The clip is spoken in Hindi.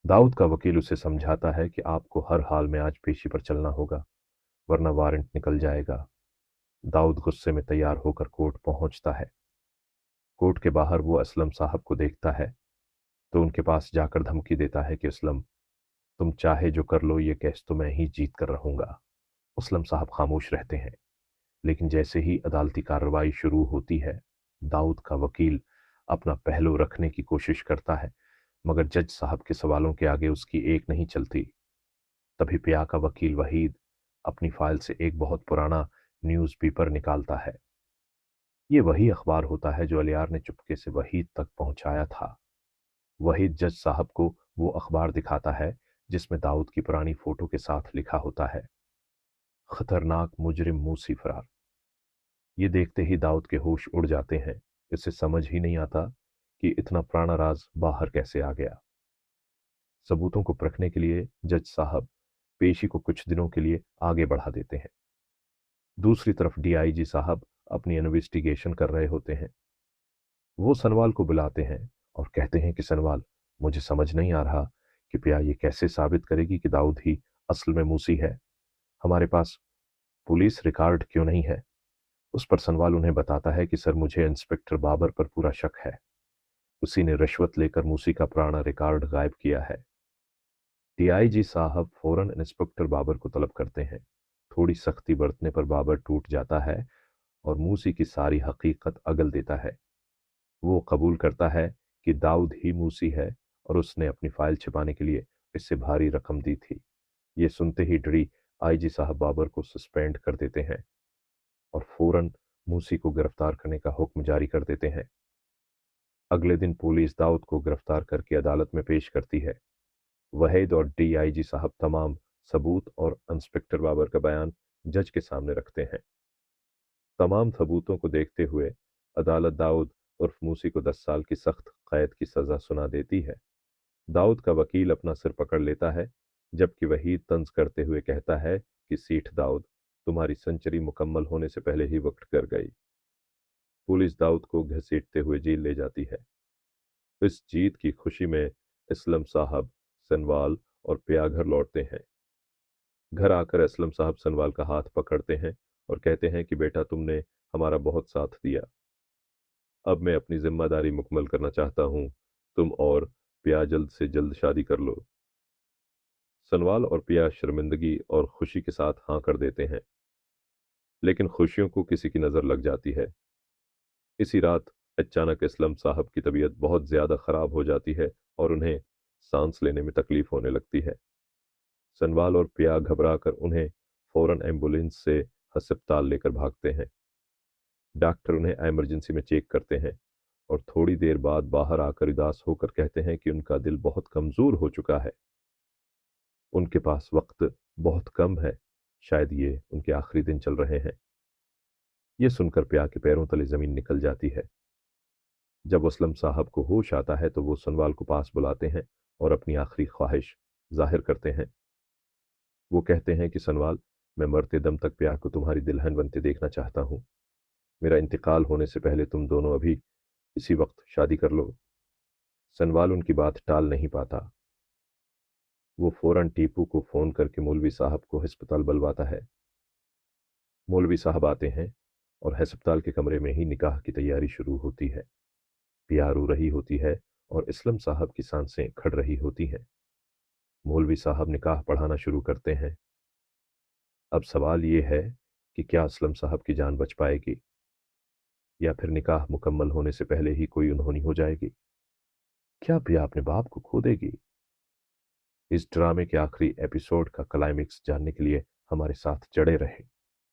दाऊद का वकील उसे समझाता है कि आपको हर हाल में आज पेशी पर चलना होगा, वरना वारंट निकल जाएगा। दाऊद गुस्से में तैयार होकर कोर्ट पहुंचता है। कोर्ट के बाहर वो असलम साहब को देखता है तो उनके पास जाकर धमकी देता है कि असलम, तुम चाहे जो कर लो, ये केस तो मैं ही जीत कर रहूंगा। असलम साहब खामोश रहते हैं, लेकिन जैसे ही अदालती कार्रवाई शुरू होती है, दाऊद का वकील अपना पहलू रखने की कोशिश करता है, मगर जज साहब के सवालों के आगे उसकी एक नहीं चलती। तभी पिया का वकील वहीद अपनी फाइल से एक बहुत पुराना न्यूज़पेपर निकालता है। ये वही अखबार होता है जो अलियार ने चुपके से वहीद तक पहुंचाया था। वहीद जज साहब को वो अखबार दिखाता है जिसमें दाऊद की पुरानी फोटो के साथ लिखा होता है, खतरनाक मुजरिम मूसी फरार। ये देखते ही दाऊद के होश उड़ जाते हैं। इसे समझ ही नहीं आता कि इतना पुराना राज बाहर कैसे आ गया। सबूतों को परखने के लिए जज साहब पेशी को कुछ दिनों के लिए आगे बढ़ा देते हैं। दूसरी तरफ डीआईजी साहब अपनी इन्वेस्टिगेशन कर रहे होते हैं। वो सनवाल को बुलाते हैं और कहते हैं कि सनवाल, मुझे समझ नहीं आ रहा कि पिया ये कैसे साबित करेगी कि दाऊद ही असल में मूसी है। हमारे पास पुलिस रिकॉर्ड क्यों नहीं है? उस पर सनवाल उन्हें बताता है कि सर, मुझे इंस्पेक्टर बाबर पर पूरा शक है। उसी ने रिश्वत लेकर मूसी का पुराना रिकॉर्ड गायब किया है। डीआईजी साहब फौरन इंस्पेक्टर बाबर को तलब करते हैं। थोड़ी सख्ती बरतने पर बाबर टूट जाता है और मूसी की सारी हकीकत अगल देता है। वो कबूल करता है कि दाऊद ही मूसी है और उसने अपनी फाइल छिपाने के लिए इससे भारी रकम दी थी। ये सुनते ही डरी आईजी साहब बाबर को सस्पेंड कर देते हैं और फौरन मूसी को गिरफ्तार करने का हुक्म जारी कर देते हैं। अगले दिन पुलिस दाऊद को गिरफ्तार करके अदालत में पेश करती है। वहीद और डीआईजी साहब तमाम सबूत और इंस्पेक्टर बाबर का बयान जज के सामने रखते हैं। तमाम सबूतों को देखते हुए अदालत दाऊद उर्फ मूसी को 10 साल की सख्त कैद की सजा सुना देती है। दाऊद का वकील अपना सिर पकड़ लेता है, जबकि वहीद तंज करते हुए कहता है कि सीठ दाऊद, तुम्हारी सेंचुरी मुकम्मल होने से पहले ही वक्त कर गई। पुलिस दाऊद को घसीटते हुए जेल ले जाती है। इस जीत की खुशी में असलम साहब, सनवाल और पिया घर लौटते हैं। घर आकर असलम साहब सनवाल का हाथ पकड़ते हैं और कहते हैं कि बेटा, तुमने हमारा बहुत साथ दिया। अब मैं अपनी जिम्मेदारी मुकम्मल करना चाहता हूँ। तुम और पिया जल्द से जल्द शादी कर लो। सनवाल और पिया शर्मिंदगी और खुशी के साथ हाँ कर देते हैं, लेकिन खुशियों को किसी की नज़र लग जाती है। इसी रात अचानक असलम साहब की तबीयत बहुत ज़्यादा ख़राब हो जाती है और उन्हें सांस लेने में तकलीफ होने लगती है। सनवाल और पिया घबरा कर उन्हें फौरन एम्बुलेंस से अस्पताल लेकर भागते हैं। डॉक्टर उन्हें इमरजेंसी में चेक करते हैं और थोड़ी देर बाद बाहर आकर उदास होकर कहते हैं कि उनका दिल बहुत कमज़ोर हो चुका है। उनके पास वक्त बहुत कम है। शायद ये उनके आखिरी दिन चल रहे हैं। ये सुनकर प्या के पैरों तले जमीन निकल जाती है। जब असलम साहब को होश आता है तो वो सनवाल को पास बुलाते हैं और अपनी आखिरी ख्वाहिश जाहिर करते हैं। वो कहते हैं कि सनवाल, मैं मरते दम तक प्या को तुम्हारी दुल्हन बनते देखना चाहता हूँ। मेरा इंतकाल होने से पहले तुम दोनों अभी इसी वक्त शादी कर लो। सनवाल उनकी बात टाल नहीं पाता। वो फौरन टीपू को फोन करके मौलवी साहब को अस्पताल बुलवाता है। मौलवी साहब आते हैं और अस्पताल के कमरे में ही निकाह की तैयारी शुरू होती है। पिया रो रही होती है और असलम साहब की सांसें खड़ रही होती हैं। मौलवी साहब निकाह पढ़ाना शुरू करते हैं। अब सवाल ये है कि क्या असलम साहब की जान बच पाएगी या फिर निकाह मुकम्मल होने से पहले ही कोई अनहोनी हो जाएगी? क्या पिया अपने बाप को खो देगी? इस ड्रामे के आखिरी एपिसोड का क्लाइमेक्स जानने के लिए हमारे साथ जड़े रहें।